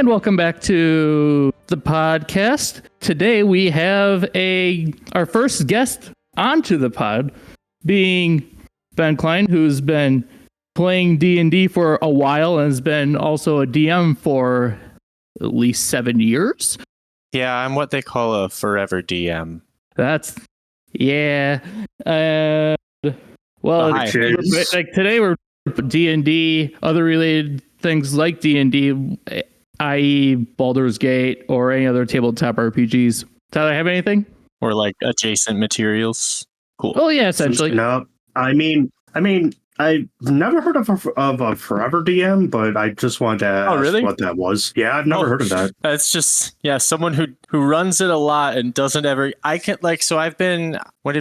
And welcome back to the podcast. Today we have our first guest onto the pod, being Ben Klein, who's been playing D&D for a while and has been also a DM for at least 7 years. Yeah, I'm what they call a forever DM. Yeah. Like today we're D&D, other related things like D&D, i.e. Baldur's Gate or any other tabletop RPGs. Tyler, have anything? Or like adjacent materials. Cool. Oh yeah, essentially. No, I mean, I've never heard of a forever DM, but I just wanted to ask what that was. Yeah, I've never heard of that. It's just someone who runs it a lot and doesn't ever. When did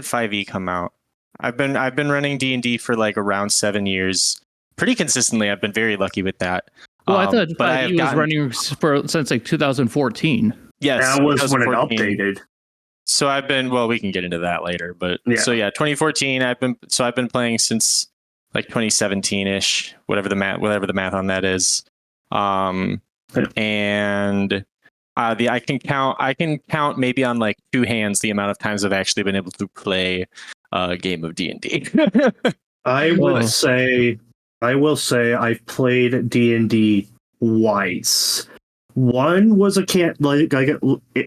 5e come out? I've been running D&D for like around 7 years, pretty consistently. I've been very lucky with that. Well, I thought 5e was running since like 2014. Yes, that was when it updated. So I've been, we can get into that later, but 2014. I've been playing since like 2017-ish, whatever the math on that is. And I can count maybe on like two hands the amount of times I've actually been able to play a game of D&D. I will say I've played D&D twice. One was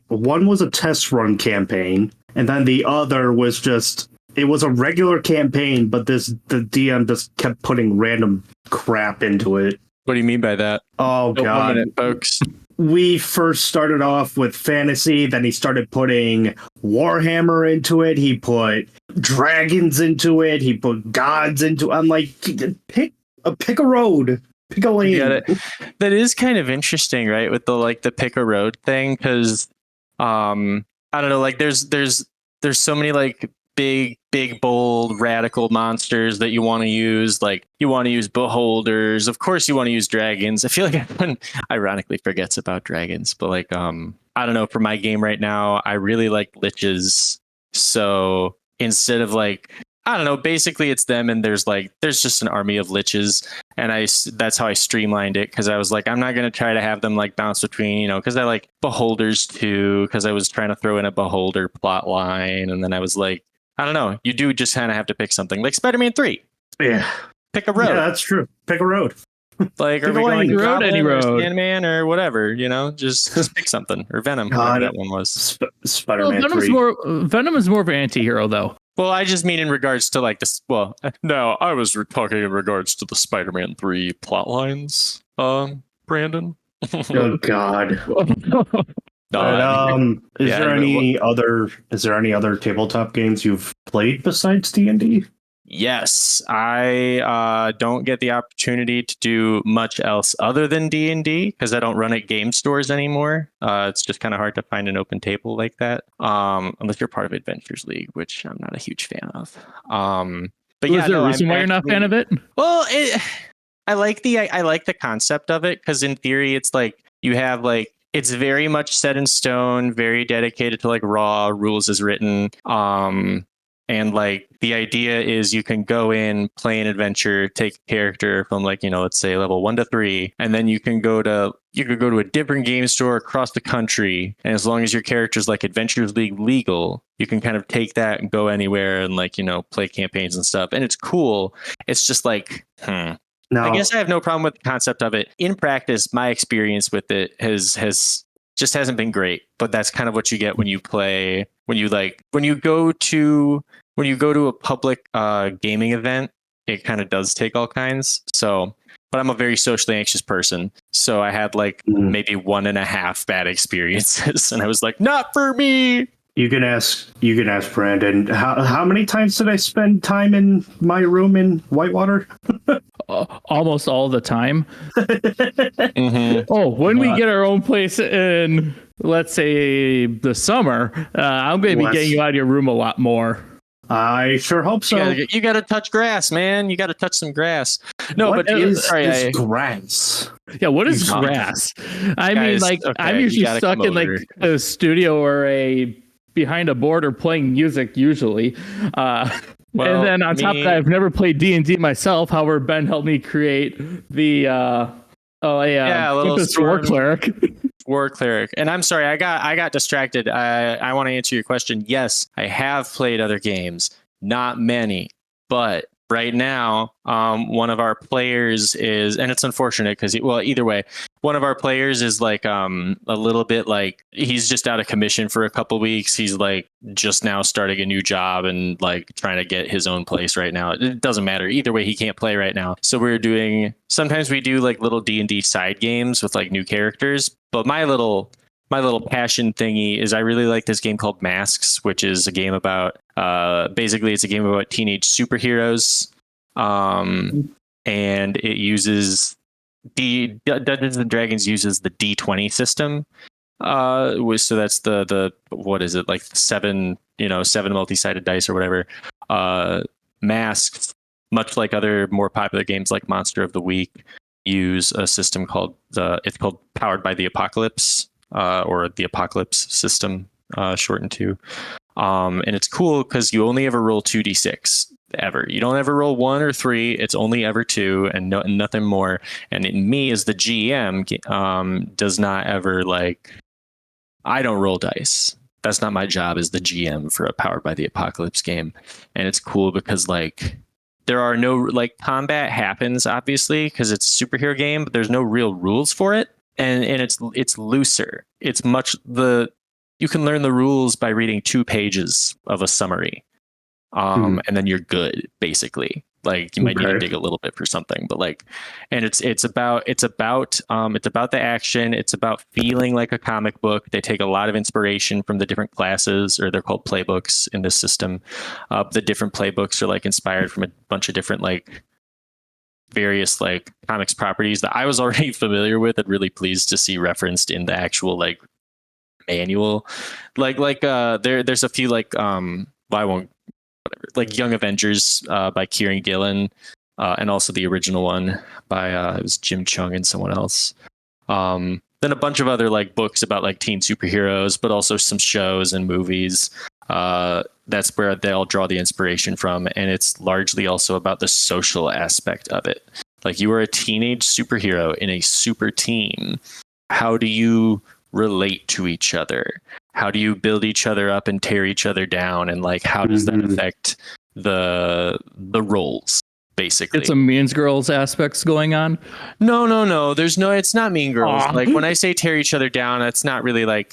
one was a test run campaign, and then the other was it was a regular campaign, but the DM just kept putting random crap into it. What do you mean by that? Oh God, folks. We first started off with fantasy, then he started putting Warhammer into it. He put dragons into it. He put gods into it. I'm like, pick a road. Pick a lane. That is kind of interesting, right? With the pick a road thing, because I don't know, like there's so many like big, bold, radical monsters that you want to use. Like you want to use beholders. Of course you want to use dragons. I feel like everyone ironically forgets about dragons, but like, I don't know, for my game right now, I really like liches. So instead of like, I don't know, basically it's them and there's just an army of liches. And that's how I streamlined it. Cause I was like, I'm not going to try to have them like bounce between, cause I like beholders too. Cause I was trying to throw in a beholder plot line. And then I was like, I don't know. You do just kind of have to pick something like Spider-Man 3. Yeah. Pick a road. Yeah, that's true. Pick a road. Like, are we going any road, or Sandman or whatever, just pick something. Or Venom, whatever that one was. Spider-Man 3. Venom is more of an anti-hero, though. Well, I just mean in regards to like this. Well, no, I was talking in regards to the Spider-Man 3 plot lines, Brandon. Oh, God. Is there any other tabletop games you've played besides D&D? Yes, I don't get the opportunity to do much else other than D&D because I don't run at game stores anymore. It's just kind of hard to find an open table like that, unless you're part of Adventures League, which I'm not a huge fan of. But is there a reason why you're not a fan of it? Well, I like the concept of it because in theory, it's like you have like. It's very much set in stone, very dedicated to like raw rules as written. And like the idea is you can go in, play an adventure, take a character from like, let's say level 1 to 3, and then you could go to a different game store across the country. And as long as your character's like Adventures League legal, you can kind of take that and go anywhere and like, play campaigns and stuff. And it's cool. It's just like, No. I guess I have no problem with the concept of it. In practice, my experience with it has just hasn't been great. But that's kind of what you get when you go to a public gaming event. It kind of does take all kinds. So, but I'm a very socially anxious person, so I had like maybe 1.5 bad experiences, and I was like, not for me. You can ask Brandon. How many times did I spend time in my room in Whitewater? Almost all the time. Mm-hmm. Oh, when we get our own place in, let's say, the summer, I'm going to be getting you out of your room a lot more. I sure hope so. You got to touch grass, man. You got to touch some grass. No, what but is grass? Yeah, what is grass? I mean, like, I'm usually stuck in like a studio or behind a board or playing music usually. And then on top of that, I've never played D&D myself. However, Ben helped me create the Oh yeah, Yeah, a little Tempest War storm. Cleric. War cleric. And I'm sorry, I got distracted. I want to answer your question. Yes, I have played other games, not many, but right now, one of our players is, and it's unfortunate because, well, either way, one of our players is like a little bit like he's just out of commission for a couple weeks. He's like just now starting a new job and like trying to get his own place right now. It doesn't matter. Either way, he can't play right now. So sometimes we do like little D&D side games with like new characters. But my little passion thingy is I really like this game called Masks, which is a game about basically it's a game about teenage superheroes. And it uses Dungeons and Dragons uses the D20 system. So that's the what is it, like seven multi-sided dice or whatever. Masks, much like other more popular games like Monster of the Week, use a system called Powered by the Apocalypse, or the Apocalypse system, shortened to. And it's cool because you only ever roll 2d6 ever. You don't ever roll 1 or 3. It's only ever 2 and nothing more. And me as the GM does not ever I don't roll dice. That's not my job as the GM for a Powered by the Apocalypse game. And it's cool because there are no combat happens obviously because it's a superhero game, but there's no real rules for it. And it's looser. It's you can learn the rules by reading 2 pages of a summary. And then you're good, basically. You might need to dig a little bit for something, but and it's about the action. It's about feeling like a comic book. They take a lot of inspiration from the different classes, or they're called playbooks in this system. The different playbooks are inspired from a bunch of different various comics properties that I was already familiar with and really pleased to see referenced in the actual manual. There's a few I won't. Whatever, Young Avengers by Kieran Gillen, and also the original one by it was Jim Chung and someone else. Then a bunch of other books about teen superheroes, but also some shows and movies. That's where they all draw the inspiration from, and it's largely also about the social aspect of it. You are a teenage superhero in a super team. How do you relate to each other? How do you build each other up and tear each other down? And how does that affect the roles, basically? It's some Mean Girls aspects going on. No. It's not Mean Girls. Aw. When I say tear each other down, that's not really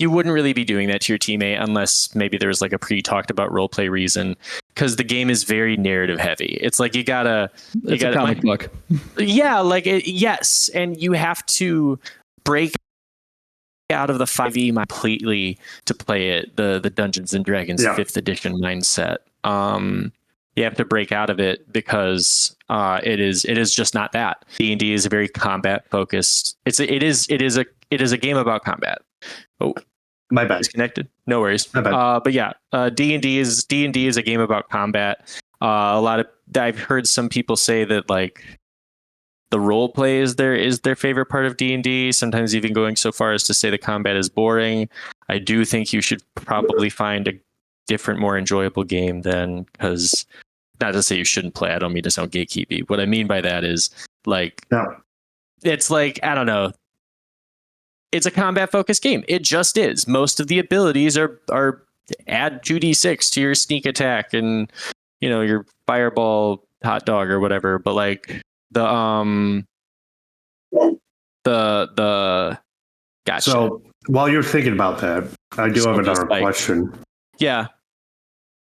you wouldn't really be doing that to your teammate unless maybe there was a pre-talked about roleplay reason, because the game is very narrative heavy. It's It's a comic book. Yeah, yes, and you have to break out of the 5e completely to play it, the Dungeons and Dragons 5th edition mindset. You have to break out of it because it is just not that. D&D is a very combat focused. It is a game about combat. Oh, my bad. Disconnected. No worries. My bad. But yeah, D&D is a game about combat. I've heard some people say that the role play is their favorite part of D&D, sometimes even going so far as to say the combat is boring. I do think you should probably find a different, more enjoyable game then, because not to say you shouldn't play. I don't mean to sound gatekeepy. What I mean by that is No. it's I don't know. It's a combat focused game. It just is. Most of the abilities are add 2d6 to your sneak attack and your fireball hot dog or whatever, but the gotcha. So while you're thinking about that, I do have another question. Yeah.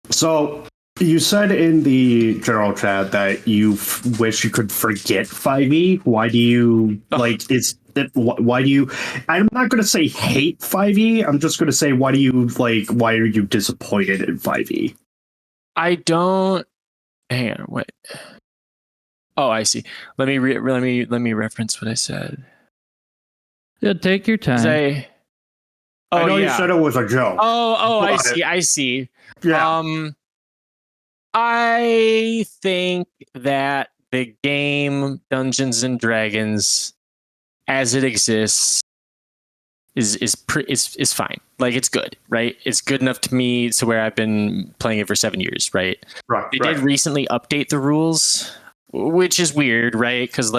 So you said in the general chat that you wish you could forget 5e. Why do you why do you? I'm not going to say hate 5e. I'm just going to say why do you why are you disappointed in 5e? I don't. Hang on. Wait. Oh, I see. Let me reference what I said. Yeah, take your time. I know you said it was a joke. Oh, I see. Yeah. I think that the game Dungeons and Dragons, as it exists, is fine. It's good, right? It's good enough to me to where I've been playing it for 7 years, right? Right. They did recently update the rules, which is weird, right? Because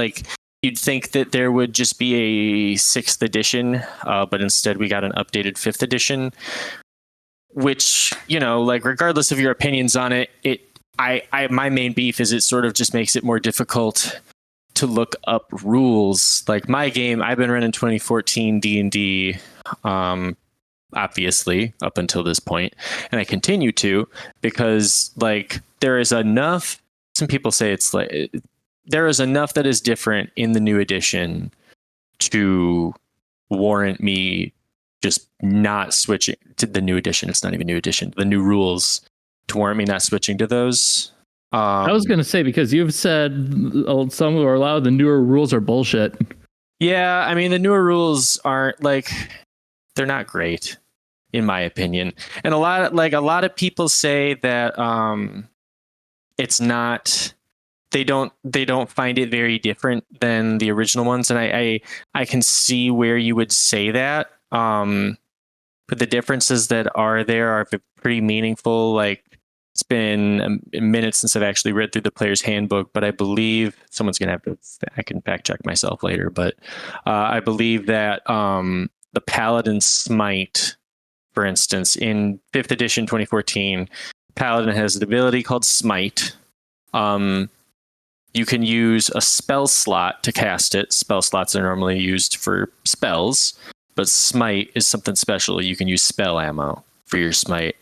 you'd think that there would just be a 6th edition, but instead we got an updated 5th edition, which, like, regardless of your opinions on it, my main beef is it sort of just makes it more difficult to look up rules. Like my game, I've been running 2014 D&D, obviously up until this point, and I continue to, because like there is enough, some people say it's like there is enough that is different in the new edition to warrant me just not switching to the new edition. It's not even new edition, the new rules, to warrant me not switching to those. I was going to say, because you've said some or a lot of the newer rules are bullshit. Yeah, I mean, the newer rules aren't like, they're not great, in my opinion. And a lot of people say that it's not, they don't find it very different than the original ones, and I can see where you would say that. But the differences that are there are pretty meaningful. Like, it's been a minute since I've actually read through the player's handbook, but I believe someone's going to have to, I can fact check myself later, but I believe that the Paladin Smite, for instance, in 5th edition 2014, Paladin has an ability called Smite. You can use a spell slot to cast it. Spell slots are normally used for spells, but Smite is something special. You can use spell ammo for your Smite.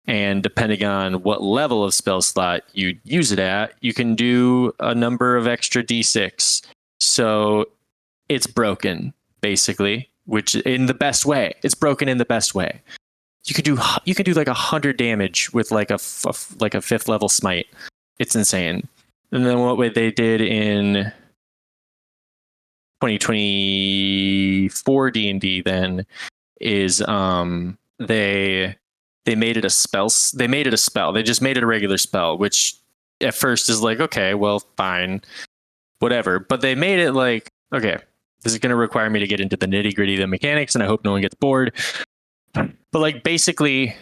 And depending on what level of spell slot you use it at, you can do a number of extra D6. So it's broken, basically, which in the best way. It's broken in the best way. You could do like 100 damage with like a 5th level Smite. It's insane. And then what they did in 2024 D&D then is they made it a spell. They made it a spell. They just made it a regular spell, which at first is like, okay, well, fine, whatever. But they made it like, okay, this is going to require me to get into the nitty gritty of the mechanics, and I hope no one gets bored. But like, basically,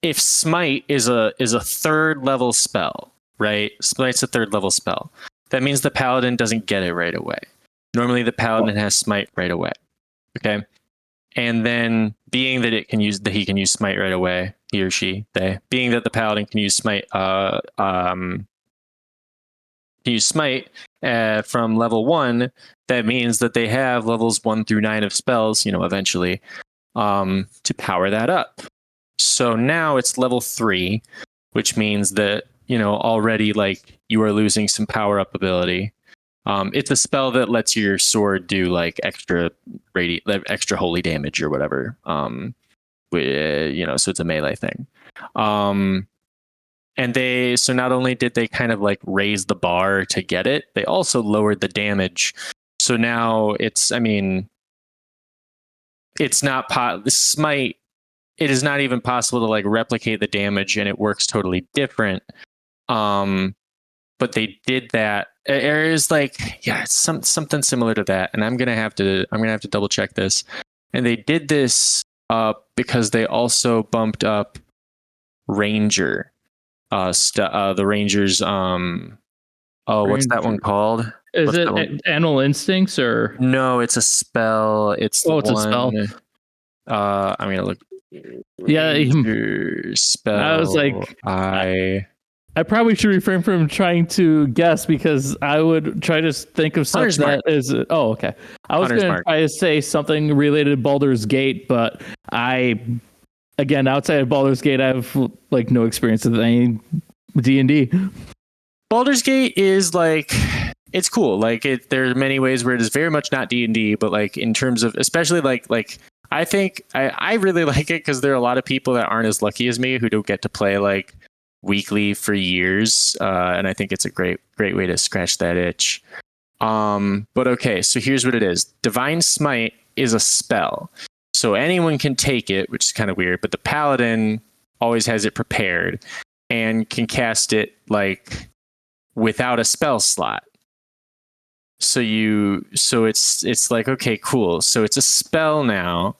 if Smite is a 3rd level spell, right? Smite's a 3rd level spell. That means the Paladin doesn't get it right away. Normally, the Paladin has Smite right away. Okay. And then, being that he can use Smite right away, he or she, they, being that the Paladin can use Smite, from level 1, that means that they have levels 1 through 9 of spells, eventually, to power that up. So now it's level 3, which means that, already like you are losing some power up ability. It's a spell that lets your sword do like extra holy damage or whatever. So it's a melee thing. And so not only did they kind of like raise the bar to get it, they also lowered the damage. So now it's not Smite. It is not even possible to like replicate the damage, and it works totally different. But they did that. It is like, yeah, it's something similar to that, and I'm gonna have to double check this. And they did this because they also bumped up Ranger, the Rangers. What's that one called? Is it Animal Instincts or no? It's a spell. It's a spell. I'm gonna look. Yeah, spell. I was like, I probably should refrain from trying to guess, because I would try to think of something that is. Oh, okay. I was going to try to say something related to Baldur's Gate, but again, outside of Baldur's Gate, I have like no experience with any D&D. Baldur's Gate is like, it's cool. Like there are many ways where it is very much not D&D, but like in terms of, especially like I think I really like it because there are a lot of people that aren't as lucky as me who don't get to play like weekly for years, and I think it's a great way to scratch that itch. But okay, so here's what it is. Divine Smite is a spell, so anyone can take it, which is kind of weird, but the Paladin always has it prepared and can cast it like without a spell slot. So it's like, okay, cool, so it's a spell now,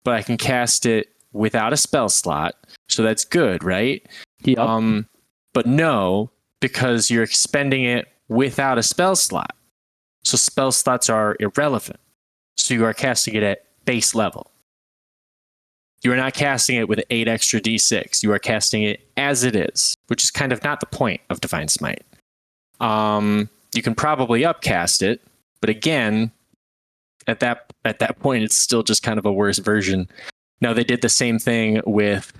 but I can cast it without a spell slot, so that's good, right? Yep. But no, because you're expending it without a spell slot. So spell slots are irrelevant. So you are casting it at base level. You are not casting it with 8 extra d6. You are casting it as it is, which is kind of not the point of Divine Smite. You can probably upcast it, but again, at that point, it's still just kind of a worse version. Now, they did the same thing with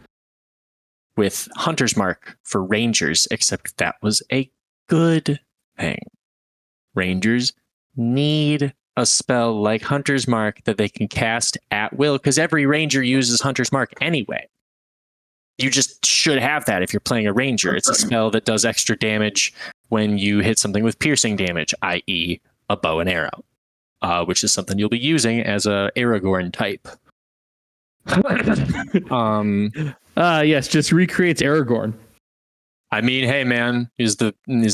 Hunter's Mark for Rangers, except that was a good thing. Rangers need a spell like Hunter's Mark that they can cast at will, because every Ranger uses Hunter's Mark anyway. You just should have that if you're playing a Ranger. It's a spell that does extra damage when you hit something with piercing damage, i.e. a bow and arrow, which is something you'll be using as a Aragorn type. Yes, just recreates Aragorn. I mean, hey man, he's the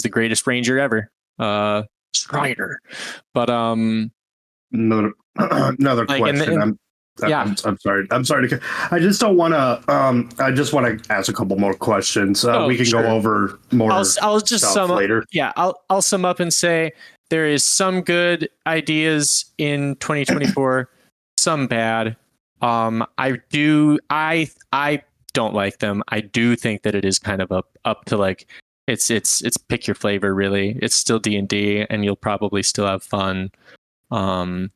greatest Ranger ever. Strider. But another like, question. I'm sorry. I just don't want to. I just want to ask a couple more questions. We can go over more. I'll just sum up later. Yeah, I'll sum up and say there is some good ideas in 2024, some bad. I don't like them. I do think that it is kind of up to like it's pick your flavor really. It's still D&D and you'll probably still have fun. For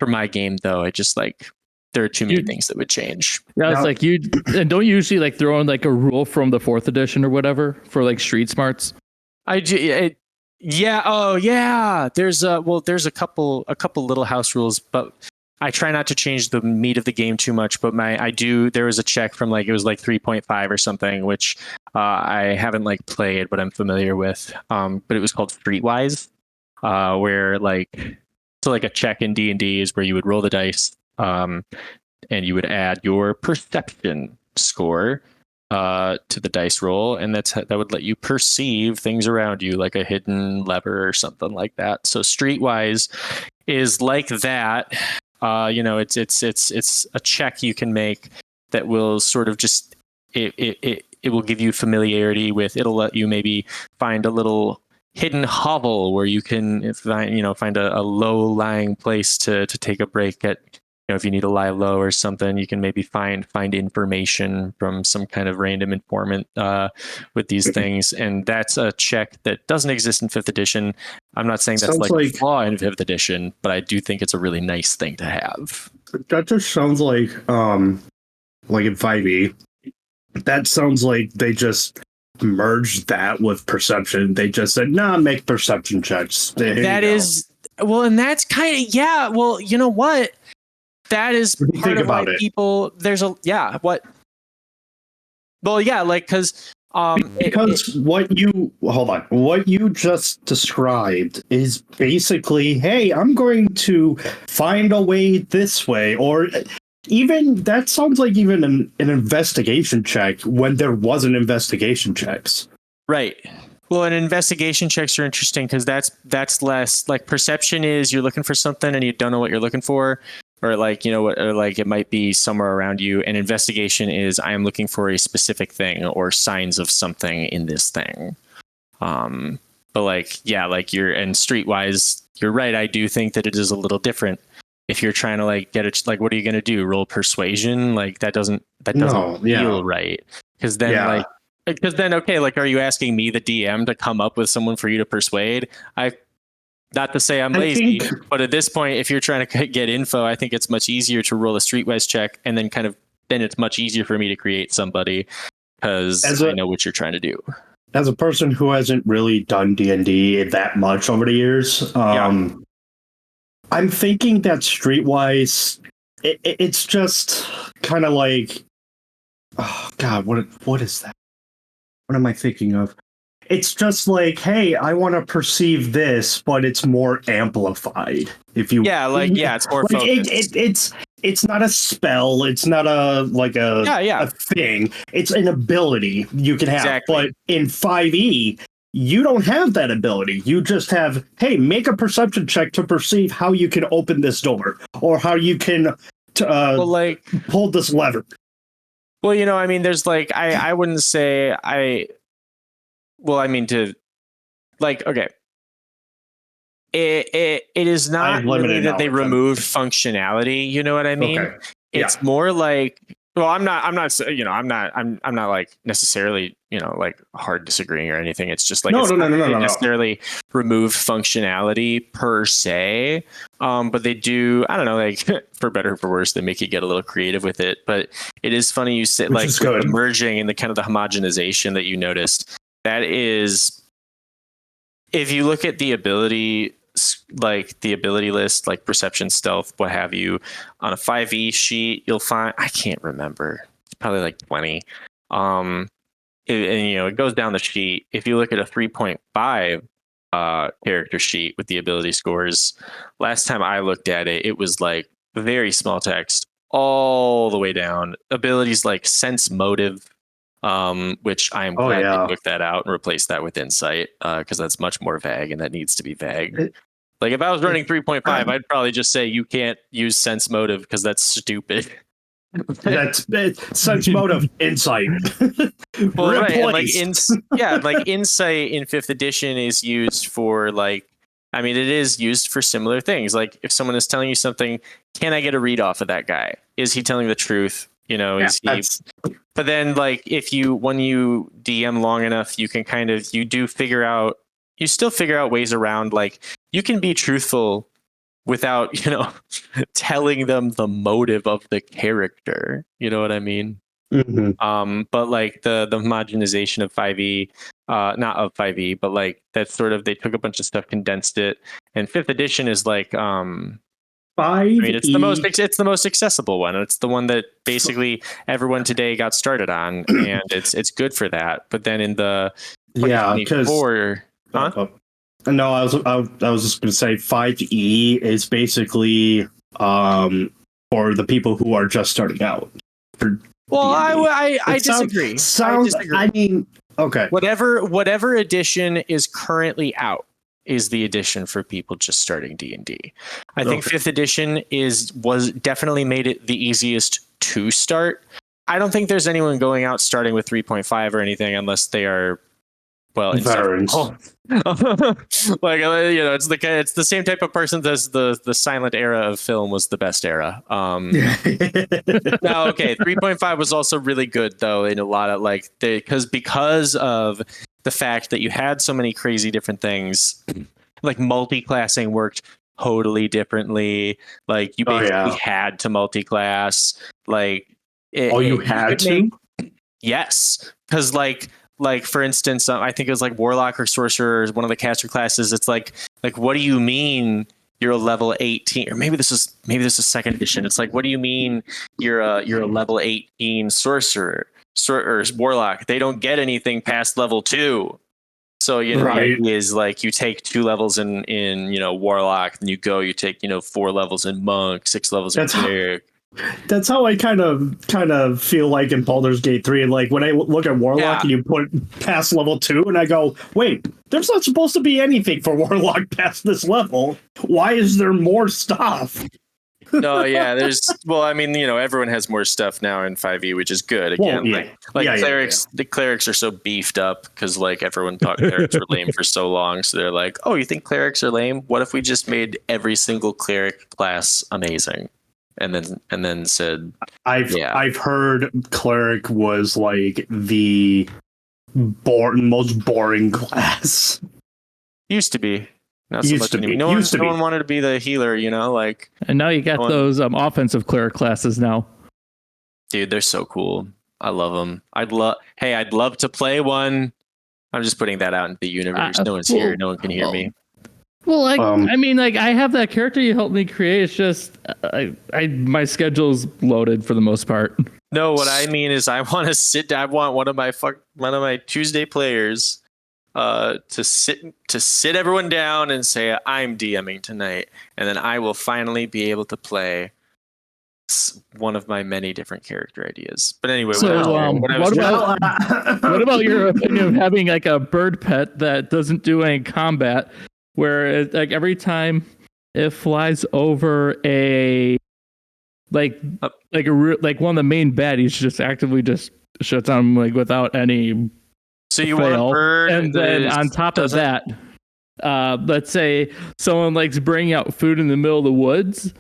my game though, I just like there are too many things that would change. Yeah, it's like you don't usually like throw in like a rule from the 4th edition or whatever for like street smarts. Yeah. Oh yeah. There's a couple little house rules, but I try not to change the meat of the game too much. But there was a check from like, it was like 3.5 or something, which I haven't like played, but I'm familiar with. But it was called Streetwise, where like, so like a check in D&D is where you would roll the dice, and you would add your perception score to the dice roll, and that would let you perceive things around you, like a hidden lever or something like that. So Streetwise is like that. It's a check you can make that will sort of just it will give you familiarity with. It'll let you maybe find a little hidden hovel where you can find a low-lying place to take a break at. If you need to lie low or something, you can maybe find information from some kind of random informant with these things. And that's a check that doesn't exist in 5th edition. I'm not saying that's like a flaw in 5th edition, but I do think it's a really nice thing to have. That just sounds like in 5e. That sounds like they just merged that with perception. They just said, make perception checks. And that's kind of, yeah, well, you know what? That is part of why people. There's a what? Well, yeah, like because what you just described is basically, hey, I'm going to find a way this way, or even that sounds like even an investigation check when there wasn't investigation checks, right? Well, and investigation checks are interesting because that's less like perception is you're looking for something and you don't know what you're looking for. Or like, or like it might be somewhere around you. And investigation is I am looking for a specific thing or signs of something in this thing. But like, yeah, like and Streetwise, you're right. I do think that it is a little different. If you're trying to like get it, like, what are you going to do? Roll persuasion? Like that doesn't feel right. Because then okay, like, are you asking me, the DM, to come up with someone for you to persuade? Not to say I'm lazy, but at this point, if you're trying to get info, I think it's much easier to roll a Streetwise check, and then then it's much easier for me to create somebody because I know what you're trying to do. As a person who hasn't really done D&D that much over the years, I'm thinking that Streetwise, it's just kind of like, oh God, what is that? What am I thinking of? It's just like, hey, I want to perceive this, but it's more amplified. It's more focused. It's not a spell. It's not a thing. It's an ability you can have. Exactly. But in 5e, you don't have that ability. You just have, hey, make a perception check to perceive how you can open this door or how you can pull this lever. Well, I mean, there's like, I wouldn't say okay. it is I not have really limited that they knowledge on removed functionality. You know what I mean? Okay. It's more like, well, I'm not, I'm not like necessarily, like hard disagreeing or anything. It's just like, No, it's no, no, not no, no, they no, no. necessarily removed functionality per se. But they do, I don't know, like for better or for worse, they make you get a little creative with it. But it is funny you said, Which like is with the good. merging and the kind of the homogenization that you noticed. That is, if you look at the ability, like the ability list, like perception, stealth, what have you, on a 5e sheet, you'll find, I can't remember, it's probably like 20. And it goes down the sheet. If you look at a 3.5 character sheet with the ability scores, last time I looked at it, it was like very small text all the way down. Abilities like sense motive, which I am glad they took that out and replaced that with insight, because that's much more vague, and that needs to be vague. Like if I was running 3.5, I'd probably just say you can't use sense motive because that's stupid. That's sense motive insight. Well, right, and like insight in 5th edition is used for it is used for similar things. Like if someone is telling you something, can I get a read off of that guy? Is he telling the truth? Is he? But then, like, when you DM long enough, you can you still figure out ways around, like, you can be truthful without, telling them the motive of the character. You know what I mean? Mm-hmm. But like the homogenization of 5e, not of 5e, but like that's sort of, they took a bunch of stuff, condensed it, and 5th edition is like, 5e. it's the most accessible one. It's the one that basically everyone today got started on, and it's good for that. But then in the 2024, no, I was just going to say 5e is basically for the people who are just starting out. Well, I disagree. I disagree. I mean, okay. Whatever edition is currently out is the edition for people just starting D&D. I think 5th edition was definitely made it the easiest to start. I don't think there's anyone going out starting with 3.5 or anything unless they are, well, veterans. Like, it's the same type of person as the silent era of film was the best era. Now, okay, 3.5 was also really good though in a lot of because of the fact that you had so many crazy different things, like multi-classing worked totally differently. Like you basically had to multi-class. Like you had to? Yes, because like for instance, I think it was like Warlock or Sorcerer is one of the caster classes. It's like what do you mean you're a level 18? Or maybe this is 2nd edition. It's like, what do you mean you're a level 18 Sorcerer or Warlock? They don't get anything past level 2. So the idea is like you take 2 levels in Warlock, and you take 4 levels in Monk, 6 levels in Cleric. That's how I kind of feel like in Baldur's Gate 3. Like when I look at Warlock and you put past level 2, and I go, wait, there's not supposed to be anything for Warlock past this level. Why is there more stuff? No, yeah, everyone has more stuff now in 5e, which is good. Again, clerics, the clerics are so beefed up because like everyone thought clerics were lame for so long. So they're like, oh, you think clerics are lame? What if we just made every single cleric class amazing? And then said, I've heard cleric was like the most boring class. Used to be. Not so much anymore. No one wanted to be the healer, And now you got those offensive cleric classes now. Dude, they're so cool. I love them. I'd love to play one. I'm just putting that out into the universe. No one's here. No one can hear me. Well, I have that character you helped me create. It's just my schedule's loaded for the most part. No, what I mean is I want one of my Tuesday players to sit everyone down and say, I'm DMing tonight, and then I will finally be able to play one of my many different character ideas. But anyway, what about your opinion of having like a bird pet that doesn't do any combat, where like every time it flies over like one of the main baddies just actively just shuts on like without any want a bird, and then on top of that let's say someone likes bringing out food in the middle of the woods,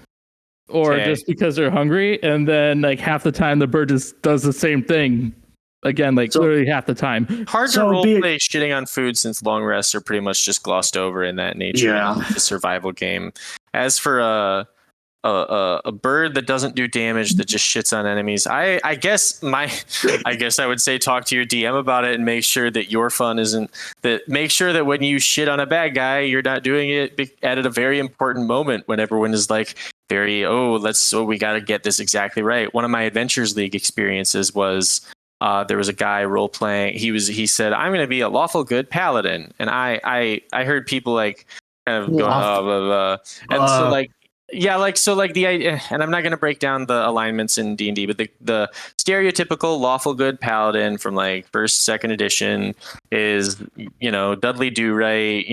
or just because they're hungry, and then like half the time the bird just does the same thing again, like literally half the time. Hard to roleplay shitting on food since long rests are pretty much just glossed over in that nature of the survival game. As for a bird that doesn't do damage, that just shits on enemies, I guess I would say talk to your DM about it and make sure that your fun isn't that. Make sure that when you shit on a bad guy, you're not doing it at a very important moment when everyone is like we got to get this exactly right. One of my Adventures League experiences was there was a guy role playing. He said, "I'm going to be a lawful good paladin," and I heard people like kind of going, blah, blah, blah. And so like. Yeah, the idea, and I'm not going to break down the alignments in D&D, but the stereotypical lawful good paladin from like first, second edition is, Dudley Do Right,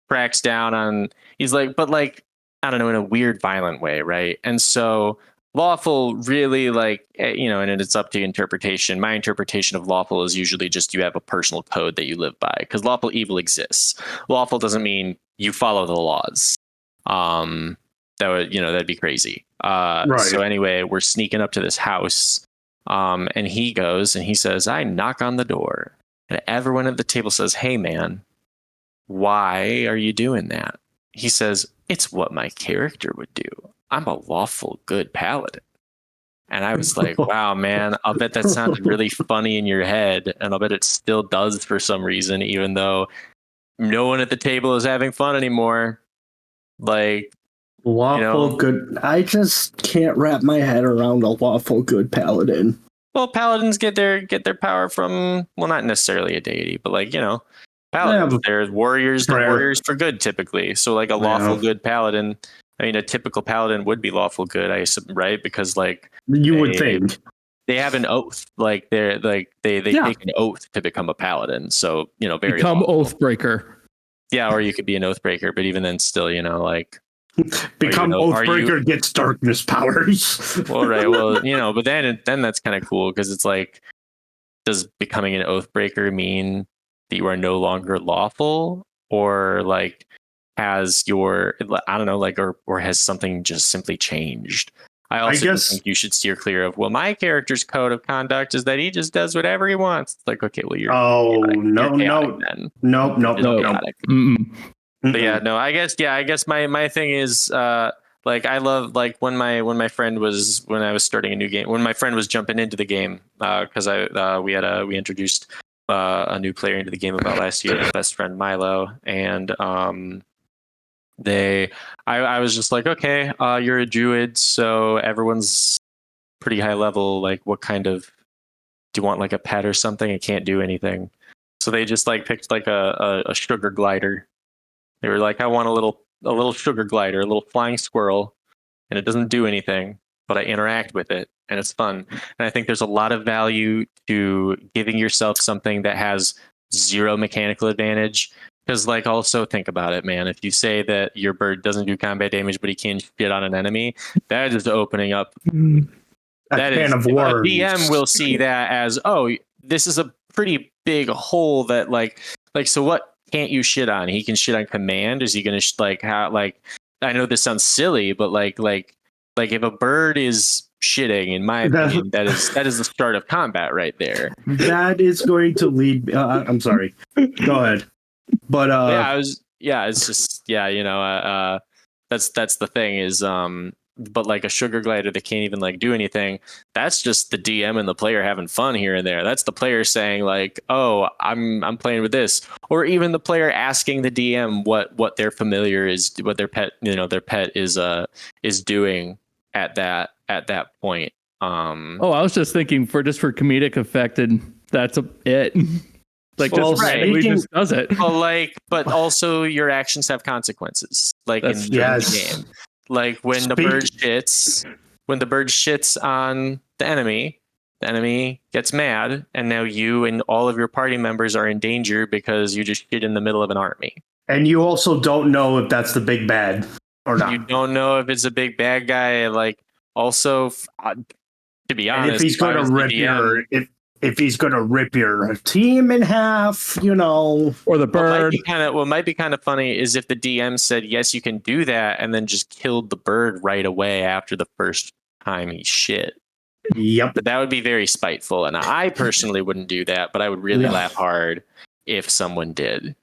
cracks down on, he's like, but like, I don't know, in a weird, violent way, right? And so lawful really like, and it's up to interpretation. My interpretation of lawful is usually just you have a personal code that you live by, because lawful evil exists. Lawful doesn't mean you follow the laws. That'd be crazy. Right. So anyway, we're sneaking up to this house, and he goes and he says, I knock on the door, and everyone at the table says, hey man, why are you doing that? He says, it's what my character would do. I'm a lawful good paladin. And I was like, wow, man, I'll bet that sounded really funny in your head, and I'll bet it still does for some reason, even though no one at the table is having fun anymore. Like lawful good. I just can't wrap my head around a lawful good paladin. Well, paladins get their power from, well, not necessarily a deity, but like, paladins, they're warriors. They're warriors for good typically. So like a lawful good paladin. I mean, a typical paladin would be lawful good, I assume, right? Because like would think they have an oath. Like they take an oath to become a paladin. So very become oath breaker. Yeah, or you could be an Oathbreaker, but even then, still, become Oathbreaker gets darkness powers. Well, right. Well, but then that's kind of cool because it's like, does becoming an Oathbreaker mean that you are no longer lawful, or like has your, I don't know, like, or has something just simply changed? I also think you should steer clear of, well, my character's code of conduct is that he just does whatever he wants. It's like, okay, well, you're no. But yeah, no, I guess my thing is like, I love like when I was starting a new game, when my friend was jumping into the game, because we introduced a new player into the game about last year, my best friend Milo, and I was just like, okay, you're a druid, so everyone's pretty high level. Like, what kind of, do you want like a pet or something? It can't do anything. So they just like picked like a sugar glider. They were like, I want a little sugar glider, a little flying squirrel, and it doesn't do anything, but I interact with it and it's fun. And I think there's a lot of value to giving yourself something that has zero mechanical advantage. Because, like, also think about it, man. If you say that your bird doesn't do combat damage, but he can shit on an enemy, that is opening up. That is, of worms. A DM will see that as, oh, this is a pretty big hole that, like, so what can't you shit on? He can shit on command. Is he going to I know this sounds silly, but like if a bird is shitting, in my opinion, that is the start of combat right there. That is going to lead. I'm sorry. Go ahead. But it's just that's the thing is but like a sugar glider that can't even like do anything, that's just the DM and the player having fun here and there. That's the player saying like, oh, I'm playing with this, or even the player asking the DM what their familiar is, what their pet is doing at that point. I was just thinking for comedic effect, and that's it. Like, well, just randomly just does it. Well, but also your actions have consequences. Like in the game, like when the bird shits on the enemy gets mad, and now you and all of your party members are in danger because you just shit in the middle of an army. And you also don't know if that's the big bad or not. You don't know if it's a big bad guy. Like, also, to be honest, and if he's going to rip if he's gonna rip your team in half, you know. Or the bird. What might be kind of funny is if the DM said yes, you can do that, and then just killed the bird right away after the first time he shit. Yep. But that would be very spiteful, and I personally wouldn't do that, but I would really laugh hard if someone did.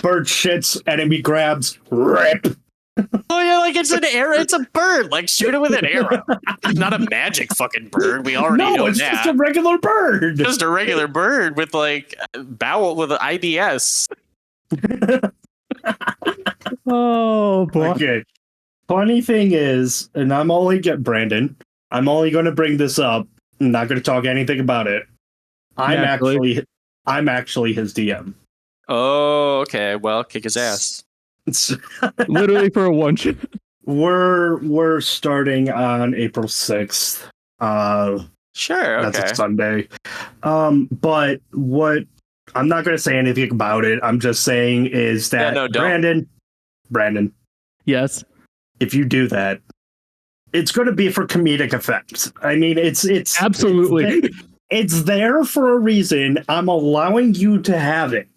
Bird shits, enemy grabs, rip. Oh yeah, like it's an arrow. It's a bird. Like shoot it with an arrow. It's not a magic fucking bird. We already know it's that. just a regular bird. Just a regular bird with like bowel with an IBS. Oh boy. Okay. Funny thing is, and I'm only going to bring this up. I'm not going to talk anything about it. I'm actually his DM. Oh, okay. Well, kick his ass. Literally for a one shot. We're starting on April 6th. Sure. Okay. That's a Sunday. But what I'm not going to say anything about it. I'm just saying is that Brandon. Yes. If you do that, it's going to be for comedic effect. I mean, it's absolutely it's there for a reason. I'm allowing you to have it.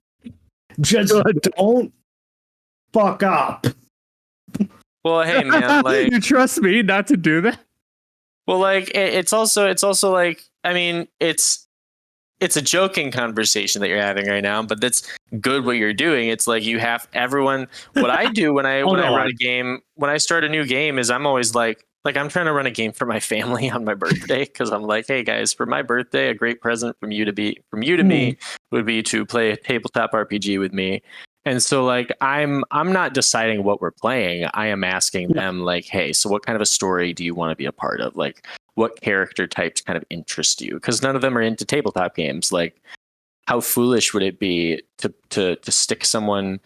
Just don't fuck up. Well, hey man, like you trust me not to do that? Well, like it's also like, I mean, it's a joking conversation that you're having right now, but that's good what you're doing. It's like you have everyone. What I do when I run a game, when I start a new game, is I'm always like I'm trying to run a game for my family on my birthday, because I'm like, hey guys, for my birthday, a great present from you to me would be to play a tabletop RPG with me. And so like I'm not deciding what we're playing. I am asking them like, hey, so what kind of a story do you want to be a part of? Like, what character types kind of interest you? Because none of them are into tabletop games. Like, how foolish would it be to stick someone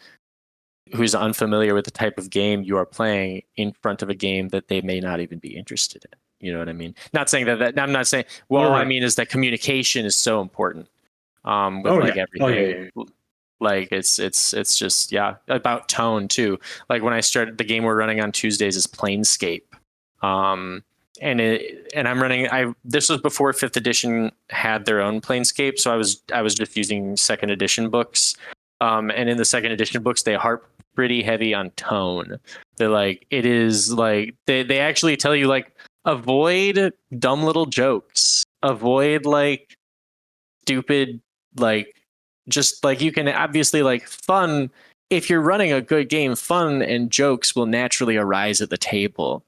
who's unfamiliar with the type of game you are playing in front of a game that they may not even be interested in? You know what I mean? Not saying that I'm not saying. Well, I mean is that communication is so important. With everything. Oh, yeah. Like it's just about tone too. Like when I started, the game we're running on Tuesdays is Planescape, and I'm running. This was before 5th edition had their own Planescape, so I was just using 2nd edition books. And in the 2nd edition books, they harp pretty heavy on tone. They're like, it is like they actually tell you like, avoid dumb little jokes, avoid like stupid like. Just like you can obviously like fun, if you're running a good game, fun and jokes will naturally arise at the table.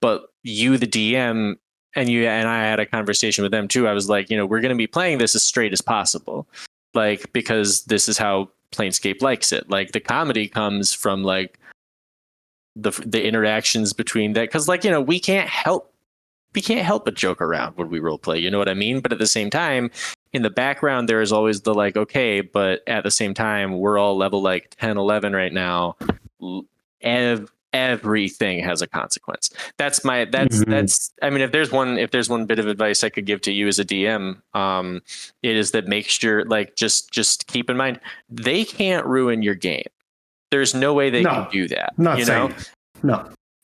But you, the DM, and I had a conversation with them too. I was like, we're going to be playing this as straight as possible, like, because this is how Planescape likes it. Like the comedy comes from like the interactions between that, because like we can't help but joke around when we role play. You know what I mean? But at the same time, in the background, there is always the like, okay, but at the same time, we're all level like 10, 11 right now. Everything has a consequence. That's I mean, if there's one bit of advice I could give to you as a DM, it is that make sure, like, just keep in mind, they can't ruin your game. There's no way they can do that. No.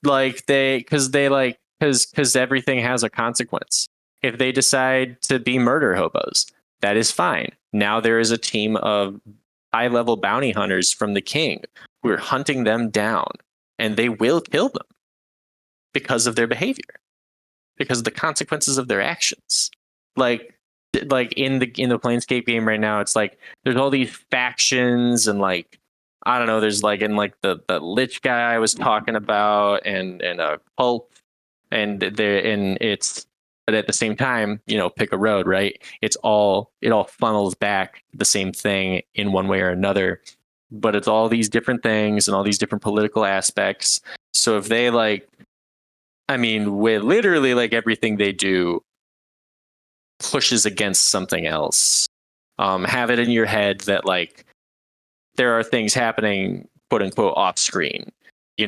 Like because everything has a consequence. If they decide to be murder hobos, that is fine. Now there is a team of high-level bounty hunters from the king who are hunting them down, and they will kill them because of their behavior, because of the consequences of their actions. Like in the Planescape game right now, it's like there's all these factions, and like I don't know, there's like in like the Lich guy I was talking about, and a cult, but at the same time, pick a road, right? It all funnels back to the same thing in one way or another, but it's all these different things and all these different political aspects. So if they with literally like everything they do pushes against something else, have it in your head that like there are things happening, quote unquote, off screen. It's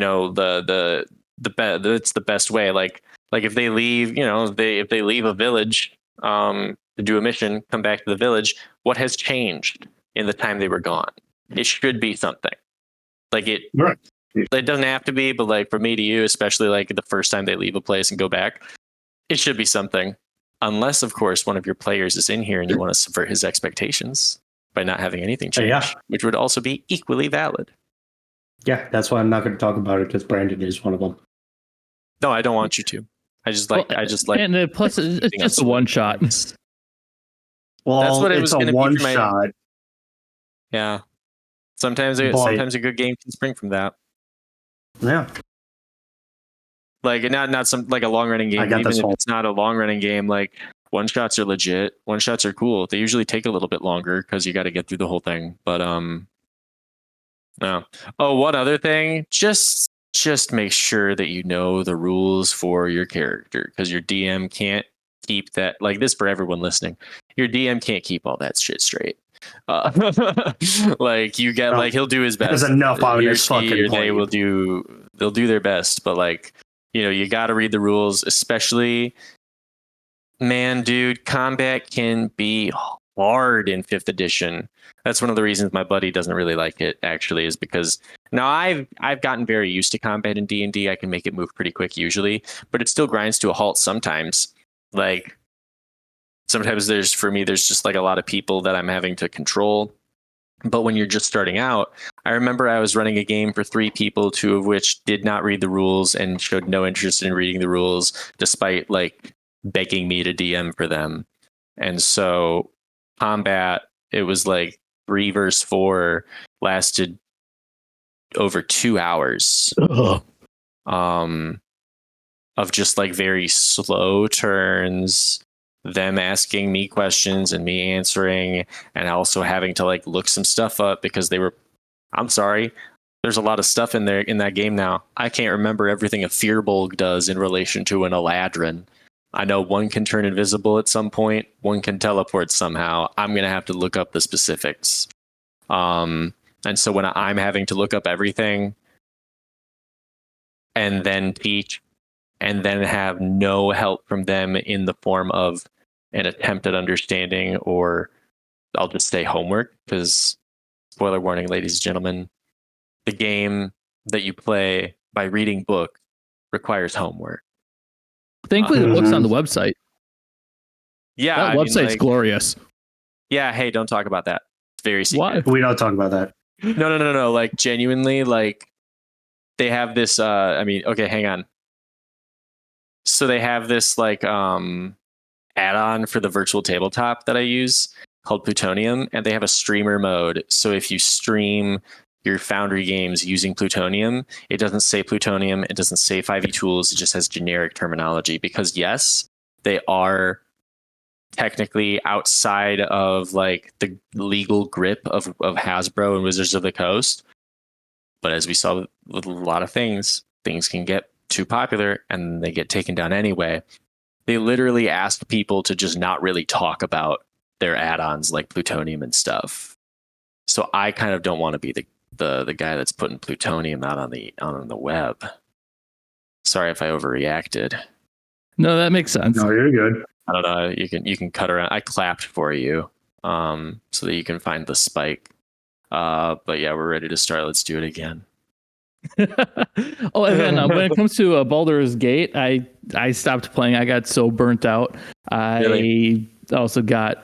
the best way. Like if they leave, if they leave a village to do a mission, come back to the village, what has changed in the time they were gone? It should be something. Like it. Right. It doesn't have to be, but like for me to you, especially like the first time they leave a place and go back, it should be something. Unless, of course, one of your players is in here and you want to subvert his expectations by not having anything change, which would also be equally valid. Yeah, that's why I'm not going to talk about it because Brandon is one of them. No, I don't want you to. I just like. And plus, it's just a one shot. Well, that's what it's a one shot. Yeah. Sometimes a good game can spring from that. Yeah. Like not some like a long running game. Even if it's not a long running game, like one shots are legit. One shots are cool. They usually take a little bit longer because you got to get through the whole thing. But no. Oh, one other thing. Just make sure that you know the rules for your character, because your DM can't keep that, like this for everyone listening. Your DM can't keep all that shit straight. Like you get like he'll do his best. There's enough on his fucking they'll do their best, but like, you know, you got to read the rules, especially, man, dude, combat can be hard in 5th edition. That's one of the reasons my buddy doesn't really like it, actually, is because now I've gotten very used to combat in D&D. I can make it move pretty quick usually, but it still grinds to a halt sometimes. Like sometimes there's just like a lot of people that I'm having to control. But when you're just starting out, I remember I was running a game for 3 people, 2 of which did not read the rules and showed no interest in reading the rules, despite like begging me to DM for them. And so combat, it was like 3 versus 4, lasted over 2 hours. Of just like very slow turns, them asking me questions and me answering, and also having to like look some stuff up because I'm sorry, there's a lot of stuff in there in that game now. I can't remember everything a Firbolg does in relation to an Eladrin. I know one can turn invisible at some point, one can teleport somehow. I'm going to have to look up the specifics. And so when I'm having to look up everything and then teach and then have no help from them in the form of an attempt at understanding, or I'll just say homework, because spoiler warning, ladies and gentlemen, the game that you play by reading book requires homework. Thankfully, the book's on the website. Yeah, that website's glorious. Yeah, hey, don't talk about that. It's very secret. Why? We don't talk about that. No. Like genuinely, like they have this. Okay, hang on. So they have this like add-on for the virtual tabletop that I use called Plutonium, and they have a streamer mode. So if you stream your Foundry games using Plutonium, it doesn't say Plutonium, it doesn't say 5e tools, it just has generic terminology, because yes, they are technically outside of like the legal grip of Hasbro and Wizards of the Coast. But as we saw with a lot of things can get too popular and they get taken down anyway. They literally ask people to just not really talk about their add-ons like Plutonium and stuff. So I kind of don't want to be the guy that's putting Plutonium out on the web. Sorry if I overreacted. No, that makes sense. No, you're good. I don't know. You can cut around. I clapped for you, so that you can find the spike. But yeah, we're ready to start. Let's do it again. Oh, and then when it comes to Baldur's Gate, I stopped playing. I got so burnt out. I also got,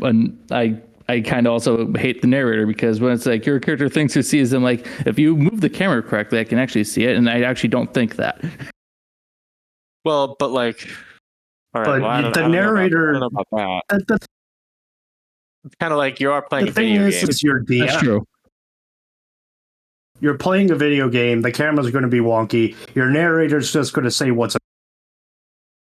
I kind of also hate the narrator, because when it's like your character thinks it sees them, like if you move the camera correctly, I can actually see it, and I actually don't think that. Well, but like, all right, but the narrator. I don't know about that. It's kind of like you are playing a video game. Is your DM. That's true. You're playing a video game. The camera's going to be wonky. Your narrator's just going to say what's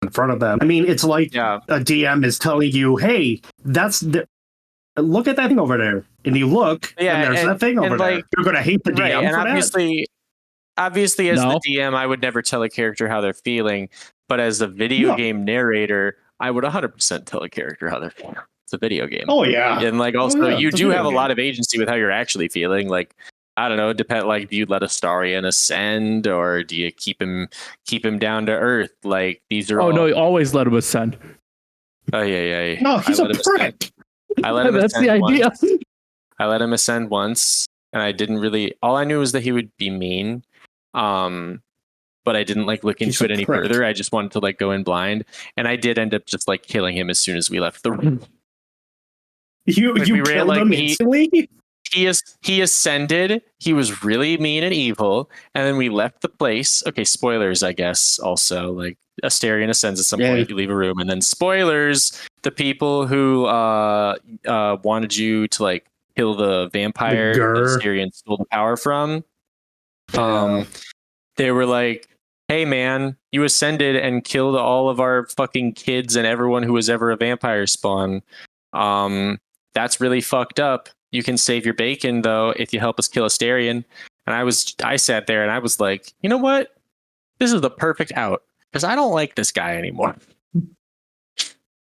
in front of them. I mean, it's like a DM is telling you, "Hey, look at that thing over there," and you look, and there's that thing over there. You're going to hate the DM and for obviously, as the DM, I would never tell a character how they're feeling. But as a video game narrator, I would 100% tell a character how they're feeling. It's a video game. Oh yeah, and like also, you do have a lot of agency with how you're actually feeling. Like, I don't know, do you let Astarion ascend, or do you keep him down to earth? Like, these are no, you always let him ascend. Oh yeah. No, he's a prick. I let him That's the idea. once. I let him ascend once, and I didn't really, all I knew was that he would be mean. But but I didn't like look into it any further. I just wanted to like go in blind, and I did end up just like killing him as soon as we left the room. You killed him instantly? He ascended. He was really mean and evil, and then we left the place. Okay, spoilers, I guess. Also, like Asterion ascends at some point. You leave a room, and then spoilers: the people who wanted you to like kill the vampire that Asterion stole the power from. They were like, "Hey, man, you ascended and killed all of our fucking kids and everyone who was ever a vampire spawn. That's really fucked up. You can save your bacon though if you help us kill Asterion." And I sat there and I was like, you know what? This is the perfect out because I don't like this guy anymore.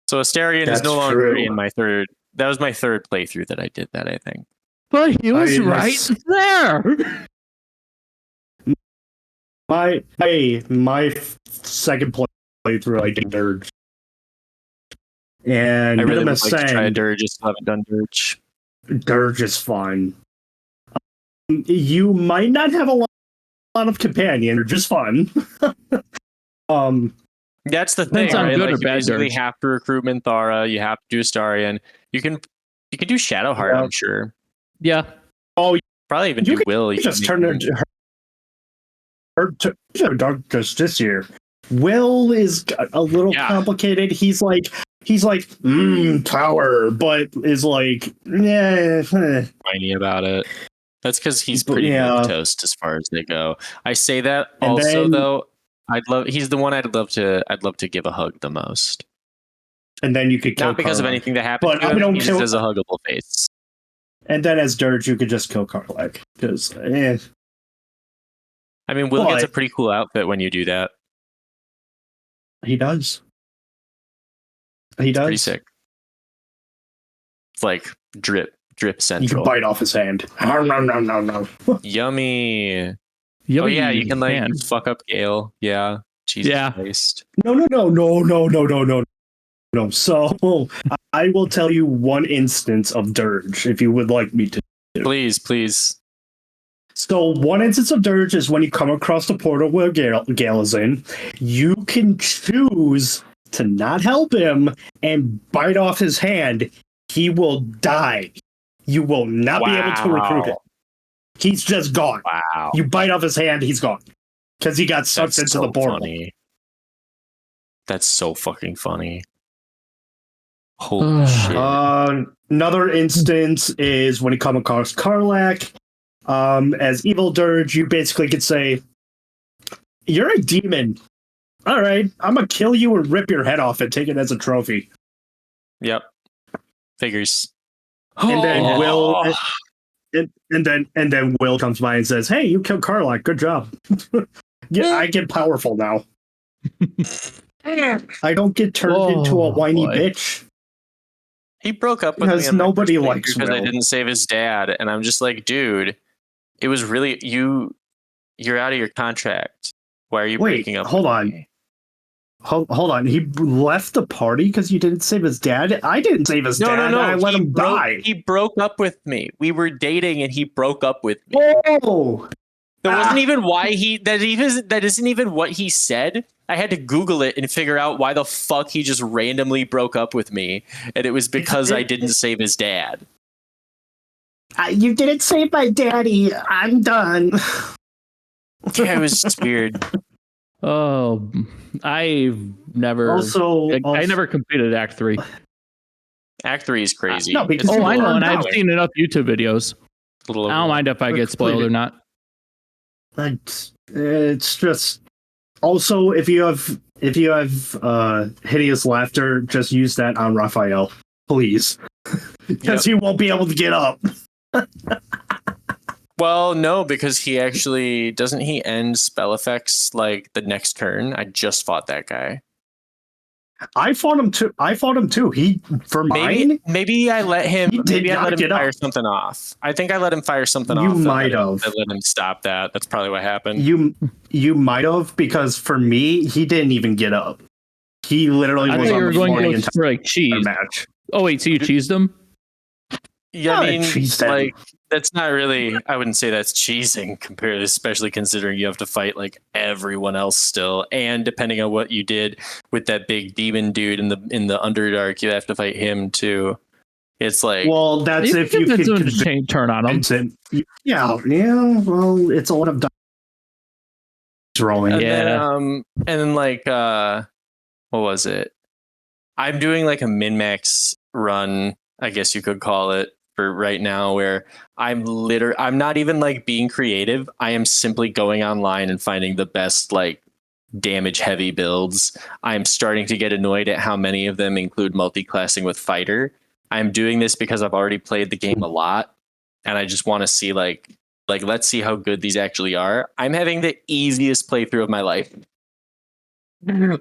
So Asterion is no longer in my third. That was my third playthrough that I did that, I think. But he was right there. My second playthrough, I did Dirge. And I really would like to try Dirge, just haven't done Dirge. Dirge is fun. You might not have a lot of companion, or just fun. That's the thing, right? Like, you basically have to recruit Minthara, you have to do Astarion. You can do Shadowheart, I'm sure. Yeah. Oh, probably even do Will. You just turn her to Dark Justice here. Will is a little complicated. He's like power, but is like whiny about it. That's because he's pretty toast as far as they go. I say that though. He's the one I'd love to give a hug the most. And then you could kill not because of anything that happened. But I don't he just has a huggable face. And then as Dirge, you could just kill Karlach because. I mean, Will gets a pretty cool outfit when you do that. He does. It's pretty sick. It's like drip central. You can bite off his hand. No. Yummy. Oh yeah, you can like fuck up Gale. Yeah. Jesus Christ. No. So I will tell you one instance of Dirge if you would like me to. Please. So one instance of Dirge is when you come across the portal where Gale is in. You can choose to not help him and bite off his hand. He will die. You will not be able to recruit him. He's just gone. Wow. You bite off his hand, he's gone. Because he got sucked into the portal. Funny. That's so fucking funny. Holy shit. Another instance is when you come across Karlach. As Evil Dirge, you basically could say, "You're a demon. All right, I'm gonna kill you and rip your head off and take it as a trophy." Yep. Figures. And then Will, and then Will comes by and says, "Hey, you killed Karlach. Good job." Yeah, I get powerful now. I don't get turned into a whiny bitch. He broke up with me because nobody likes because Will. I didn't save his dad, and I'm just like, dude, it was really you're out of your contract. Why are you breaking up? Hold on. Me? Hold on. He left the party because you didn't save his dad? I didn't save his dad. No. I let him die. He broke up with me. We were dating and he broke up with me. Oh! That wasn't even why that isn't even what he said. I had to Google it and figure out why the fuck he just randomly broke up with me. And it was because I didn't save his dad. You didn't save my daddy. I'm done. Yeah, it was just weird. Oh, I've never. I never completed Act 3. Act 3 is crazy. No, because I know, and I've seen enough YouTube videos. I don't mind if I get spoiled or not. It's just. Also, if you have hideous laughter, just use that on Raphael, please, because he won't be able to get up. Well, no, because he actually doesn't. He end spell effects like the next turn. I just fought that guy. I fought him too. Maybe I let him. Maybe I let him fire something off. I think I let him fire something off. You might have. I let him stop that. That's probably what happened. You might have, because for me, he didn't even get up. He literally was on the floor the entire cheese match. Oh wait, so you cheesed him? Yeah, I mean, like that's not really. I wouldn't say that's cheesing compared, especially considering you have to fight like everyone else still, and depending on what you did with that big demon dude in the Underdark, you have to fight him too. It's like, well, that's if you can turn on them. Yeah. Well, it's a lot of dice rolling. and then like what was it? I'm doing like a min-max run, I guess you could call it, for right now, where I'm not even like being creative. I am simply going online and finding the best like damage heavy builds. I'm starting to get annoyed at how many of them include multi-classing with fighter. I'm doing this because I've already played the game a lot and I just want to see like let's see how good these actually are. I'm having the easiest playthrough of my life.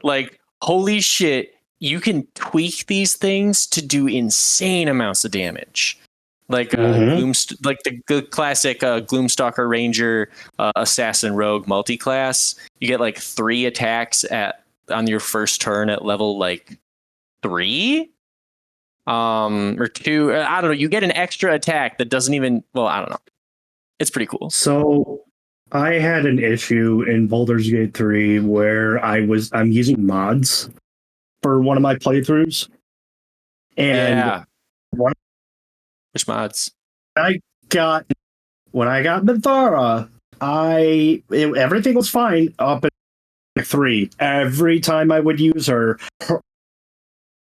Like, holy shit, you can tweak these things to do insane amounts of damage. Like like the classic Gloomstalker Ranger Assassin Rogue multi-class. You get like 3 attacks on your first turn at level like 3 or 2. I don't know. You get an extra attack that doesn't even. Well, I don't know. It's pretty cool. So I had an issue in Baldur's Gate 3 where I'm using mods for one of my playthroughs, and which mods? When I got Minthara, everything was fine up at 3. Every time I would use her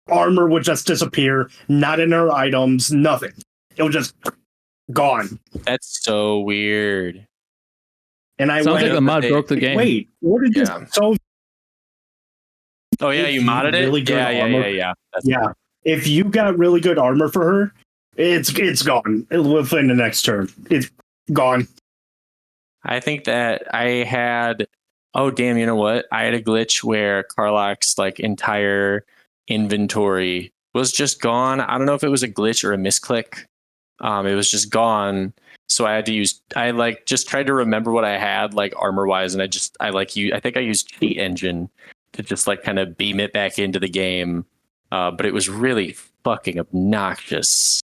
armor would just disappear, not in her items, nothing. It was just gone. That's so weird. And I sounds like the mod broke the game. Wait, what did this? So, oh yeah, you modded it. Really good armor. Yeah. Yeah, if you got really good armor for her, it's gone within the next turn. It's gone. I think that I had. Oh damn! You know what? I had a glitch where Karlach's like entire inventory was just gone. I don't know if it was a glitch or a misclick. It was just gone. So I had to I just tried to remember what I had like armor wise, and I think I used Cheat Engine to just like kind of beam it back into the game. But it was really fucking obnoxious.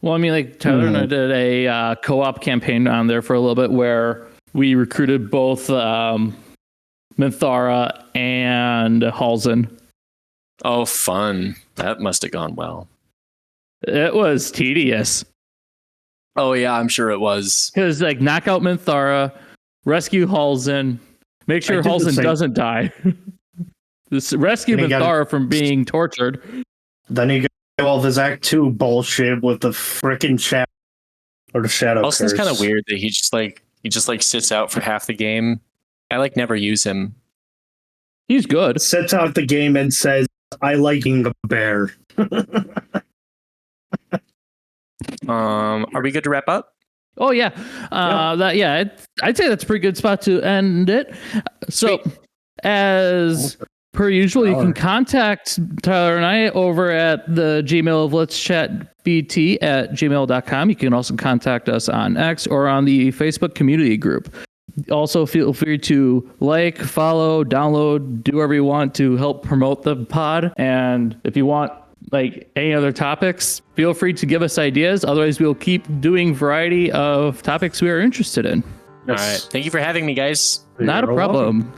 Well, I mean, like Tyler and I did a co-op campaign on there for a little bit where we recruited both Minthara and Halsin. Oh, fun. That must have gone well. It was tedious. Oh, yeah, I'm sure it was. Because, like, knock out Minthara, rescue Halsin, make sure Halsin doesn't die. Rescue Minthara from being tortured. Then you go all this Act 2 bullshit with the frickin' shadow or the shadow. Halsin's kind of weird that he just sits out for half the game. I like never use him. He's good. Sits out the game and says, "I like being a bear." Are we good to wrap up? Oh yeah, I'd say that's a pretty good spot to end it. So, as per usual, you can contact Tyler and I over at the Gmail of Let's Chat BT at gmail.com. You can also contact us on X or on the Facebook community group. Also, feel free to like, follow, download, do whatever you want to help promote the pod. And if you want like any other topics, feel free to give us ideas. Otherwise, we'll keep doing variety of topics we are interested in. All right. Thank you for having me, guys. Not a problem.